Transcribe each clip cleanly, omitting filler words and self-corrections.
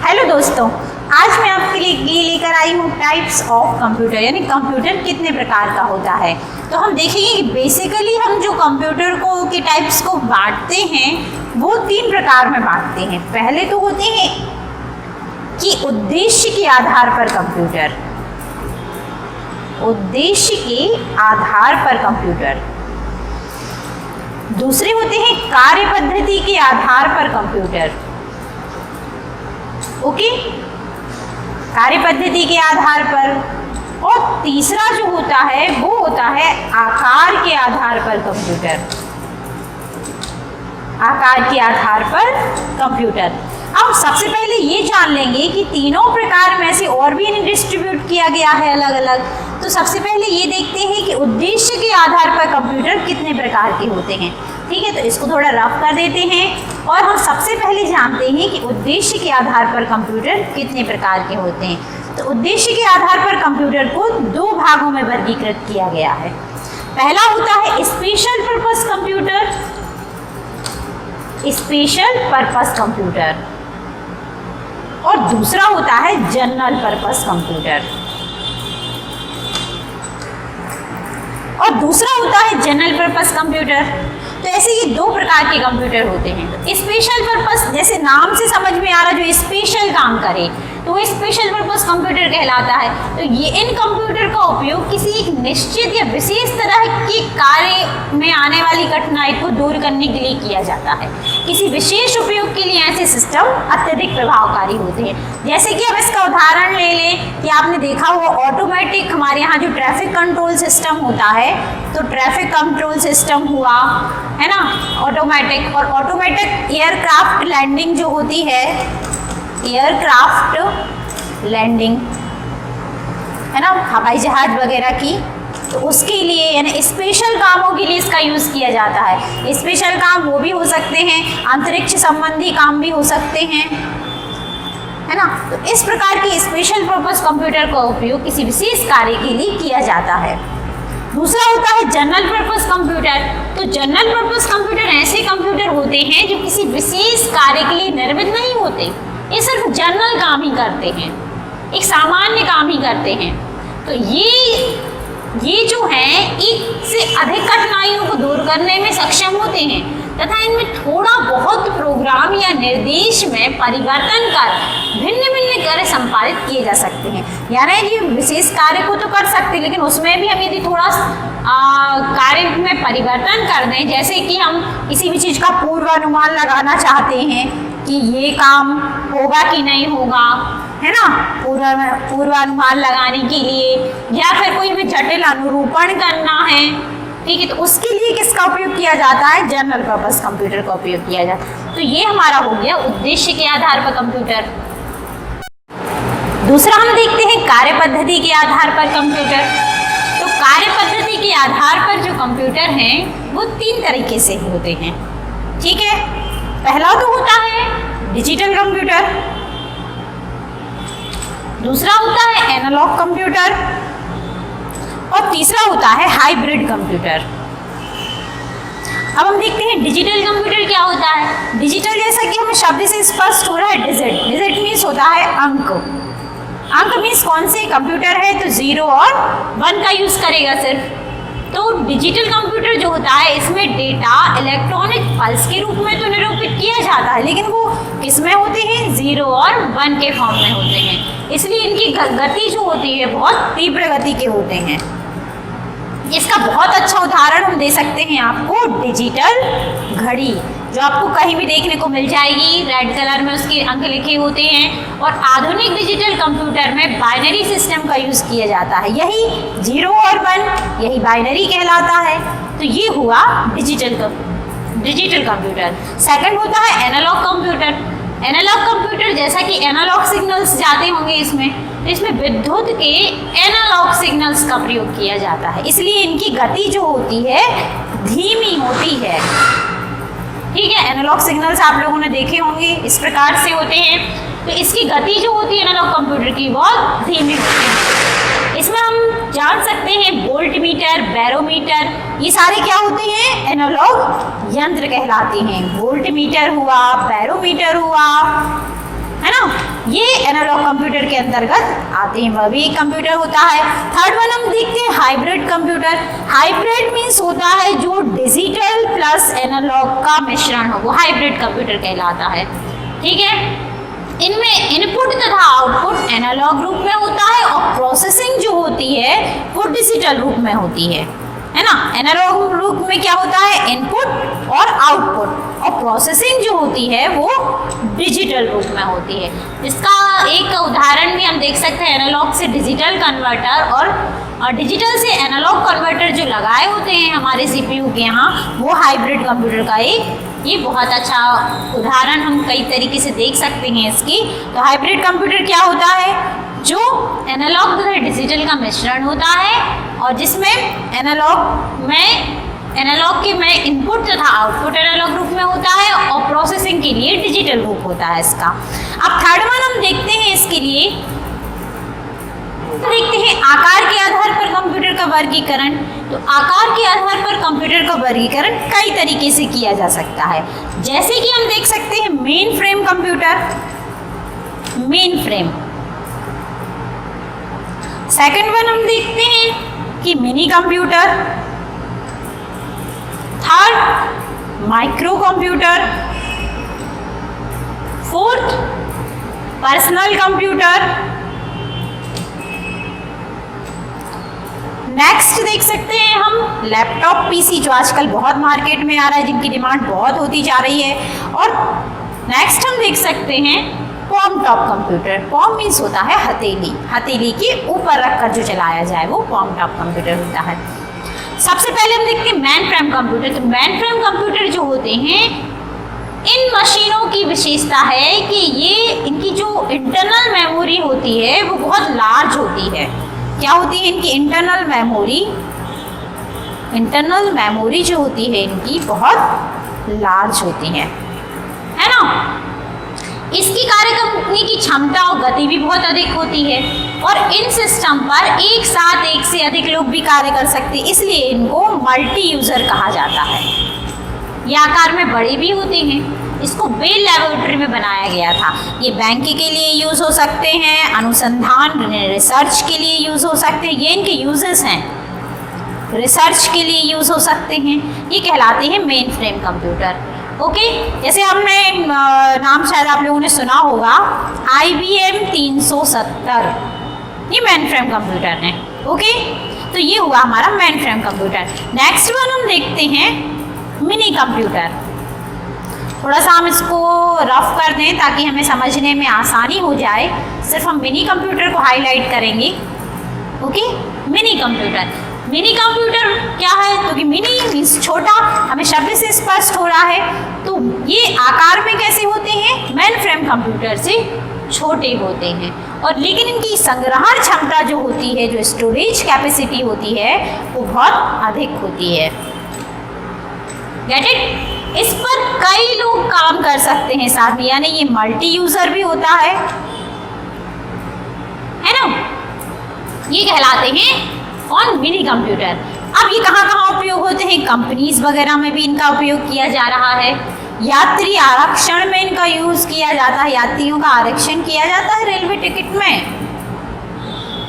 Hello दोस्तों, आज मैं आपके लिए ये लेकर आई हूँ टाइप्स ऑफ कंप्यूटर, यानी कंप्यूटर कितने प्रकार का होता है। तो हम देखेंगे कि बेसिकली हम जो कंप्यूटर को के टाइप्स को बांटते हैं वो 3 प्रकार में बांटते हैं। पहले तो होते हैं कि उद्देश्य के आधार पर कंप्यूटर, उद्देश्य के आधार पर कंप्यूटर। दूसरे होते हैं कार्य पद्धति के आधार पर कंप्यूटर, ओके, कार्य पद्धति के आधार पर। और तीसरा जो होता है वो होता है आकार के आधार पर कंप्यूटर, आकार के आधार पर कंप्यूटर। अब सबसे पहले ये जान लेंगे कि तीनों प्रकार में से और भी इन्हें डिस्ट्रीब्यूट किया गया है अलग अलग। तो सबसे पहले ये देखते हैं कि उद्देश्य के आधार पर कंप्यूटर कितने प्रकार के होते हैं। ठीक है, तो इसको थोड़ा रफ कर देते हैं और हम सबसे पहले जानते हैं कि उद्देश्य के आधार पर कंप्यूटर कितने प्रकार के होते हैं। तो उद्देश्य के आधार पर कंप्यूटर को 2 भागों में वर्गीकृत किया गया है। पहला होता है special purpose computer, special purpose computer, और दूसरा होता है जनरल पर्पस कंप्यूटर, और दूसरा होता है जनरल पर्पस कंप्यूटर। तो ऐसे ये 2 प्रकार के कंप्यूटर होते हैं। तो स्पेशल पर्पस, जैसे नाम से समझ में आ रहा, जो स्पेशल काम करे तो वो स्पेशल पर्पस कंप्यूटर कहलाता है। तो ये इन कंप्यूटर का उपयोग किसी एक निश्चित या विशेष तरह के कार्य में आने वाली कठिनाई को दूर करने के लिए किया जाता है। किसी विशेष उपयोग के लिए ऐसे सिस्टम अत्यधिक प्रभावकारी होते हैं। जैसे कि अब इसका उदाहरण ले लें कि आपने देखा हुआ ऑटोमेटिक, हमारे यहाँ जो ट्रैफिक कंट्रोल सिस्टम होता है, तो ट्रैफिक कंट्रोल सिस्टम हुआ है ना ऑटोमेटिक, और ऑटोमेटिक एयरक्राफ्ट लैंडिंग जो होती है, एयरक्राफ्ट लैंडिंग है ना, हवाई जहाज वगैरह की, तो उसके लिए यानी स्पेशल कामों के लिए इसका यूज़ किया जाता है। स्पेशल काम वो भी हो सकते हैं, अंतरिक्ष संबंधी काम भी हो सकते हैं, है ना। तो इस प्रकार के स्पेशल पर्पस कंप्यूटर का उपयोग किसी विशेष कार्य के लिए किया जाता है। दूसरा होता है जनरल पर्पस कंप्यूटर। तो जनरल पर्पस कंप्यूटर ऐसे कंप्यूटर होते हैं जो किसी विशेष कार्य के लिए निर्मित नहीं होते, ये सिर्फ जनरल काम ही करते हैं, एक सामान्य काम ही करते हैं। तो ये जो है एक से अधिक कठिनाइयों को दूर करने में सक्षम होते हैं तथा इनमें थोड़ा बहुत प्रोग्राम या निर्देश में परिवर्तन कर भिन्न भिन्न कार्य संपादित किए जा सकते हैं। यानी ये विशेष कार्य को तो कर सकते हैं, लेकिन उसमें भी हम यदि थोड़ा कार्य में परिवर्तन कर दें, जैसे कि हम किसी भी चीज़ का पूर्वानुमान लगाना चाहते हैं कि ये काम होगा कि नहीं होगा, है ना, पूर्वानुमान लगाने के लिए, या फिर कोई हमें जटिल अनुरूपण करना है, ठीक है, तो उसके लिए किसका उपयोग किया जाता है? जनरल पर्पस कंप्यूटर का उपयोग किया जाता है। तो ये हमारा हो गया उद्देश्य के आधार पर कंप्यूटर। दूसरा हम देखते हैं कार्य पद्धति के आधार पर कंप्यूटर। तो कार्य पद्धति के आधार पर जो कंप्यूटर हैं वो 3 तरीके से होते हैं, ठीक है। पहला तो होता है डिजिटल कंप्यूटर, दूसरा होता है एनालॉग कंप्यूटर, और तीसरा होता है हाइब्रिड कंप्यूटर। अब हम देखते हैं डिजिटल कंप्यूटर क्या होता है। डिजिटल, जैसा कि हमें शब्द से स्पष्ट हो रहा है, डिजिट, डिजिट मीन्स होता है अंक। अंक मीन्स कौन से कंप्यूटर है तो 0 और 1 का यूज करेगा सिर्फ। तो डिजिटल कंप्यूटर जो होता है इसमें डेटा इलेक्ट्रॉनिक पल्स के रूप में तो निरूपित किया जाता है, लेकिन वो किस में होते हैं? 0 और 1 के फॉर्म में होते हैं। इसलिए इनकी गति जो होती है बहुत तीव्र गति के होते हैं। इसका बहुत अच्छा उदाहरण हम दे सकते हैं आपको, डिजिटल घड़ी, जो आपको कहीं भी देखने को मिल जाएगी, रेड कलर में उसके अंक लिखे होते हैं। और आधुनिक डिजिटल कंप्यूटर में बाइनरी सिस्टम का यूज़ किया जाता है, यही 0 और 1 यही बाइनरी कहलाता है। तो ये हुआ डिजिटल कंप्यूटर। सेकंड होता है एनालॉग कंप्यूटर। एनालॉग कंप्यूटर, जैसा कि एनालॉग सिग्नल्स जाते होंगे इसमें, तो इसमें विद्युत के एनालॉग सिग्नल्स का प्रयोग किया जाता है, इसलिए इनकी गति जो होती है धीमी होती है, ठीक है। एनालॉग सिग्नल्स आप लोगों ने देखे होंगे, इस प्रकार से होते हैं। तो इसकी गति जो होती है एनालॉग कंप्यूटर की बहुत धीमी होती है। इसमें हम जान सकते हैं वोल्ट मीटर, बैरोमीटर, ये सारे क्या होते हैं? एनालॉग यंत्र कहलाते हैं। वोल्ट मीटर हुआ, बैरोमीटर हुआ, है ना, ये एनालॉग कंप्यूटर के अंतर्गत आते हैं, वह भी एक कंप्यूटर होता है। थर्ड वन हम देखते हैं हाइब्रिड कंप्यूटर। हाइब्रिड मीन्स होता है जो डिजिटल प्लस एनालॉग का मिश्रण हो, वो हाइब्रिड कंप्यूटर कहलाता है। ठीक है, इनमें इनपुट तथा आउटपुट एनालॉग रूप में होता है और प्रोसेसिंग जो होती है वो डिजिटल रूप में होती है ना। एनालॉग रूप में क्या होता है, इनपुट और आउटपुट, और प्रोसेसिंग जो होती है वो डिजिटल रूप में होती है। इसका एक उदाहरण भी हम देख सकते हैं, एनालॉग से डिजिटल कन्वर्टर और डिजिटल से एनालॉग कन्वर्टर जो लगाए होते हैं हमारे सीपीयू के यहाँ, वो हाइब्रिड कंप्यूटर का ये बहुत अच्छा उदाहरण हम कई तरीके से देख सकते हैं इसकी। तो हाइब्रिड कंप्यूटर क्या होता है, जो एनालॉग तथा डिजिटल का मिश्रण होता है और जिसमें एनालॉग के में इनपुट तथा आउटपुट एनालॉग रूप में होता है और प्रोसेसिंग के लिए डिजिटल रूप होता है इसका। अब थर्ड वन हम देखते हैं, इसके लिए देखते हैं आकार के आधार पर कंप्यूटर का वर्गीकरण। तो आकार के आधार पर कंप्यूटर का वर्गीकरण कई तरीके से किया जा सकता है, जैसे कि हम देख सकते हैं main frame computer, main frame. Second one हम देखते हैं कि mini computer. Third micro computer. Fourth personal computer. Next देख सकते हैं हम लैपटॉप पीसी, जो आजकल बहुत मार्केट में आ रहा है, जिनकी डिमांड बहुत होती जा रही है। और नेक्स्ट हम देख सकते हैं पॉम टॉप कंप्यूटर। पॉम मीन्स होता है हथेली, हथेली के ऊपर रखकर जो चलाया जाए वो पॉम टॉप कंप्यूटर होता है। सबसे पहले हम देखते हैं मैन फ्रेम कंप्यूटर। तो मैन फ्रेम कंप्यूटर जो होते हैं, इन मशीनों की विशेषता है कि ये इनकी जो इंटरनल मेमोरी होती है वो बहुत लार्ज होती है। क्या होती है इनकी इंटरनल मेमोरी? इंटरनल मेमोरी जो होती है इनकी बहुत लार्ज होती है ना। इसकी कार्य करने की क्षमता और गति भी बहुत अधिक होती है और इन सिस्टम पर एक साथ एक से अधिक लोग भी कार्य कर सकते हैं, इसलिए इनको मल्टी यूज़र कहा जाता है। ये आकार में बड़े भी होते हैं। इसको बेल लैबोरेटरी में बनाया गया था। ये बैंक के लिए यूज़ हो सकते हैं, अनुसंधान रिसर्च के लिए यूज़ हो सकते हैं। ये इनके यूजेस हैं, रिसर्च के लिए यूज़ हो सकते हैं। ये कहलाते हैं मेन फ्रेम कंप्यूटर। ओके, जैसे हमने नाम शायद आप लोगों ने सुना होगा IBM 370, ये मेन फ्रेम कंप्यूटर है। ओके, तो ये हुआ हमारा main frame computer. Next one हम देखते हैं मिनी कंप्यूटर। थोड़ा सा हम इसको रफ कर दें ताकि हमें समझने में आसानी हो जाए। सिर्फ हम मिनी कंप्यूटर को हाईलाइट करेंगे। Okay, mini computer. Mini computer क्या है, तो कि मिनी मीन्स छोटा, हमें शब्द से स्पष्ट हो रहा है। तो ये आकार में कैसे होते हैं, मेन फ्रेम कंप्यूटर से छोटे होते हैं, और लेकिन इनकी संग्रहण क्षमता जो होती है, जो स्टोरेज कैपेसिटी होती है, वो बहुत अधिक होती है। Get it? इस पर कई लोग काम कर सकते हैं साथ में, यानी ये मल्टी यूजर भी होता है ना। ये कहलाते हैं कौन, मिनी कंप्यूटर। अब ये कहाँ कहाँ उपयोग होते हैं, कंपनीज वगैरह में भी इनका उपयोग किया जा रहा है। यात्री आरक्षण में इनका यूज़ किया जाता है, यात्रियों का आरक्षण किया जाता है रेलवे टिकट में,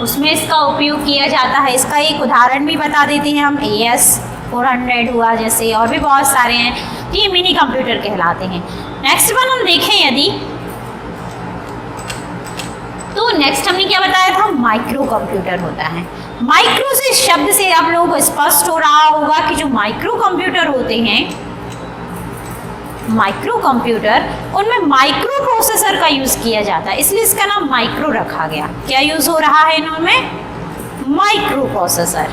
उसमें इसका उपयोग किया जाता है। इसका एक उदाहरण भी बता देते हैं हम, AS 400 हुआ जैसे, और भी बहुत सारे हैं। तो ये मिनी कंप्यूटर कहलाते हैं। नेक्स्ट वन हम देखें यदि, तो नेक्स्ट हमने क्या बताया था, माइक्रो कंप्यूटर होता है। माइक्रो से शब्द से आप लोगों को स्पष्ट हो रहा होगा कि जो माइक्रो कंप्यूटर होते हैं, माइक्रो कंप्यूटर, उनमें माइक्रो प्रोसेसर का यूज़ किया जाता है, इसलिए इसका नाम माइक्रो रखा गया। क्या यूज़ हो रहा है इनमें, माइक्रो प्रोसेसर,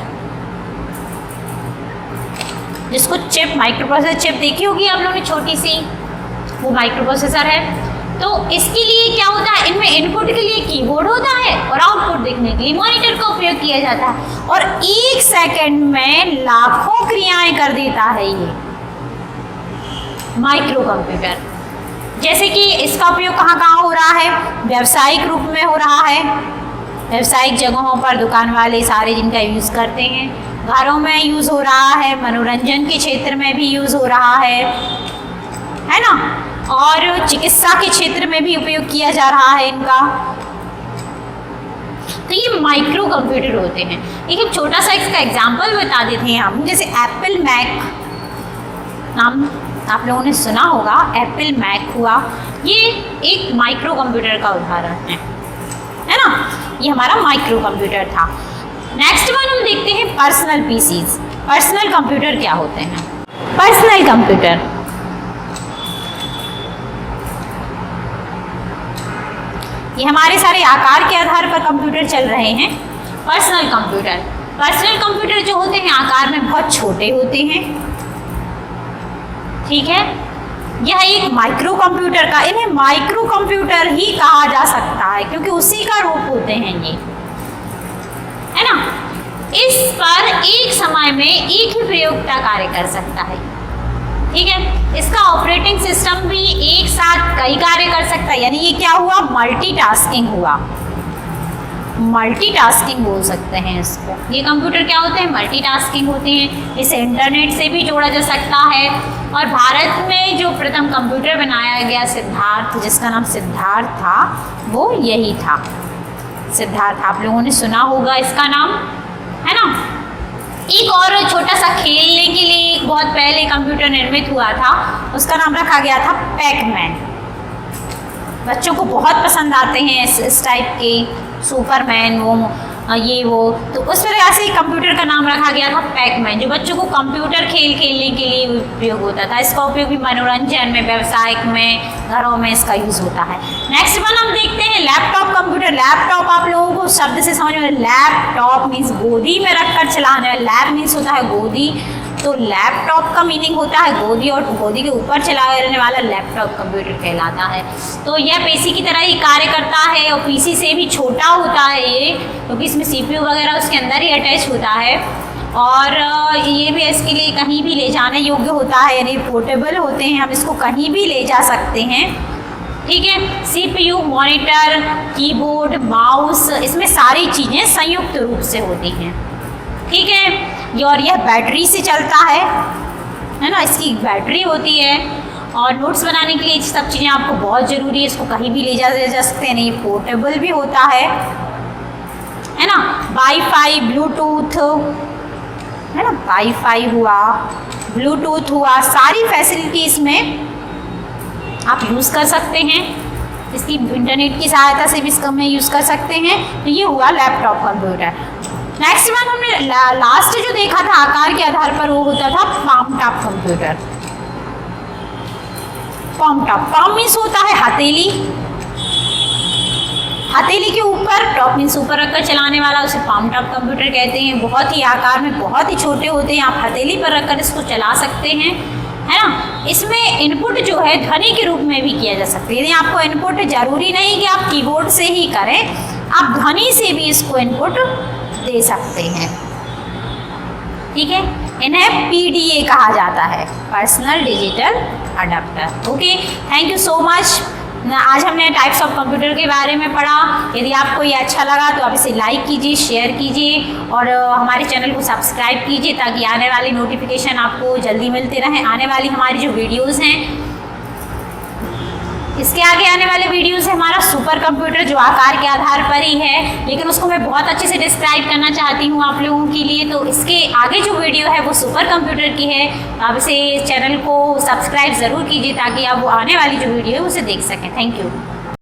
जिसको चिप, माइक्रो प्रोसेसर चिप देखी होगी आप लोगों ने छोटी सी, वो माइक्रो प्रोसेसर है। तो इसके लिए क्या होता है, इनमें इनपुट के लिए कीबोर्ड होता है और आउटपुट देखने के लिए मॉनिटर का उपयोग किया जाता है, और 1 सेकंड में लाखों क्रियाएं कर देता है ये माइक्रो कंप्यूटर। जैसे कि इसका उपयोग कहाँ कहाँ हो रहा है, व्यावसायिक रूप में हो रहा है, व्यावसायिक जगहों पर दुकान वाले सारे जिनका यूज़ करते हैं, घरों में यूज़ हो रहा है, मनोरंजन के क्षेत्र में भी यूज़ हो रहा है ना, और चिकित्सा के क्षेत्र में भी उपयोग किया जा रहा है इनका, तो ये माइक्रो कंप्यूटर होते हैं। एक छोटा सा इसका एग्जाम्पल बता देते हैं हम, जैसे एप्पल मैक नाम आप लोगों ने सुना होगा, एप्पल मैक हुआ, ये एक माइक्रो कंप्यूटर का उदाहरण है ना, ये हमारा माइक्रो कंप्यूटर था। नेक्स्ट वन हम देखते हैं पर्सनल पीसीज। पर्सनल कंप्यूटर क्या होते हैं? पर्सनल कंप्यूटर ये हमारे सारे आकार के आधार पर कंप्यूटर चल रहे हैं। पर्सनल कंप्यूटर जो होते हैं आकार में बहुत छोटे होते हैं, ठीक है। यह एक माइक्रो कंप्यूटर का, इन्हें माइक्रो कंप्यूटर ही कहा जा सकता है क्योंकि उसी का रूप होते हैं ये, है ना। इस पर एक समय में एक ही प्रयोगता कार्य कर सकता है, ठीक है। इसका ऑपरेटिंग सिस्टम भी एक साथ कई कार्य कर सकता है, यानी ये क्या हुआ, मल्टीटास्किंग हुआ, मल्टीटास्किंग बोल सकते हैं इसको। ये कंप्यूटर क्या होते हैं, मल्टीटास्किंग होते हैं। इसे इंटरनेट से भी जोड़ा जा सकता है। और भारत में जो प्रथम कंप्यूटर बनाया गया सिद्धार्थ, जिसका नाम सिद्धार्थ था, वो यही था, सिद्धार्थ। आप लोगों ने सुना होगा इसका नाम, है ना। एक और छोटा सा खेलने के लिए एक बहुत पहले कंप्यूटर निर्मित हुआ था, उसका नाम रखा गया था पैकमैन। बच्चों को बहुत पसंद आते हैं इस टाइप के, सुपरमैन ये वो, तो उस तरह से कंप्यूटर का नाम रखा गया था पैकमैन, जो बच्चों को कंप्यूटर खेलने के लिए उपयोग होता था। इसका उपयोग भी मनोरंजन में, व्यवसायिक में, घरों में इसका यूज़ होता है। नेक्स्ट वन हम देखते हैं लैपटॉप कंप्यूटर। लैपटॉप आप लोगों को शब्द से समझ में, लैपटॉप मीन्स गोदी में रखकर चलाने वाला, लैप मीन्स होता है गोदी, तो लैपटॉप का मीनिंग होता है गोदी, और गोदी के ऊपर चलाने वाला लैपटॉप कंप्यूटर कहलाता है। तो यह पीसी की तरह ही कार्य करता है और पीसी से भी छोटा होता है ये, क्योंकि इसमें सीपीयू वगैरह उसके अंदर ही अटैच होता है। और ये भी इसके लिए कहीं भी ले जाने योग्य होता है, यानी पोर्टेबल होते हैं, हम इसको कहीं भी ले जा सकते हैं, ठीक है। सीपीयू, मॉनिटर, कीबोर्ड, माउस, इसमें सारी चीज़ें संयुक्त रूप से होती हैं, ठीक है। और यह बैटरी से चलता है ना, इसकी बैटरी होती है। और नोट्स बनाने के लिए सब चीज़ें आपको बहुत ज़रूरी है, इसको कहीं भी ले जा सकते हैं, ये पोर्टेबल भी होता है ना। वाईफाई, ब्लूटूथ, है ना, वाईफाई हुआ, ब्लूटूथ हुआ, सारी फैसिलिटी इसमें आप यूज़ कर सकते हैं। इसकी इंटरनेट की सहायता से भी इसका में यूज़ कर सकते हैं। तो ये हुआ लैपटॉप कंप्यूटर। नेक्स्ट वन हमने लास्ट जो देखा था आकार के आधार पर, वो होता था palm top computer. Palm top, palm means होता है हथेली, हथेली के ऊपर, टॉप मीन्स ऊपर रखकर चलाने वाला, उसे पाम टॉप कंप्यूटर कहते हैं। बहुत ही आकार में बहुत ही छोटे होते हैं, आप हथेली पर रखकर इसको चला सकते हैं, है ना। इसमें इनपुट जो है ध्वनि के रूप में भी किया जा सकता है, यानी आपको इनपुट जरूरी नहीं कि आप कीबोर्ड से ही करें, आप ध्वनि से भी इसको इनपुट दे सकते हैं, ठीक है। इन्हें पीडीए कहा जाता है, personal digital adapter. Okay, thank you so much. आज हमने टाइप्स ऑफ कंप्यूटर के बारे में पढ़ा। यदि आपको ये अच्छा लगा तो आप इसे लाइक कीजिए, शेयर कीजिए और हमारे चैनल को सब्सक्राइब कीजिए, ताकि आने वाली नोटिफिकेशन आपको जल्दी मिलते रहें। आने वाली हमारी जो वीडियोज़ हैं, इसके आगे आने वाले वीडियोस है हमारा सुपर कंप्यूटर, जो आकार के आधार पर ही है, लेकिन उसको मैं बहुत अच्छे से डिस्क्राइब करना चाहती हूँ आप लोगों के लिए। तो इसके आगे जो वीडियो है वो सुपर कंप्यूटर की है। आप इसे चैनल को सब्सक्राइब ज़रूर कीजिए, ताकि आप वो आने वाली जो वीडियो है उसे देख सकें। Thank you.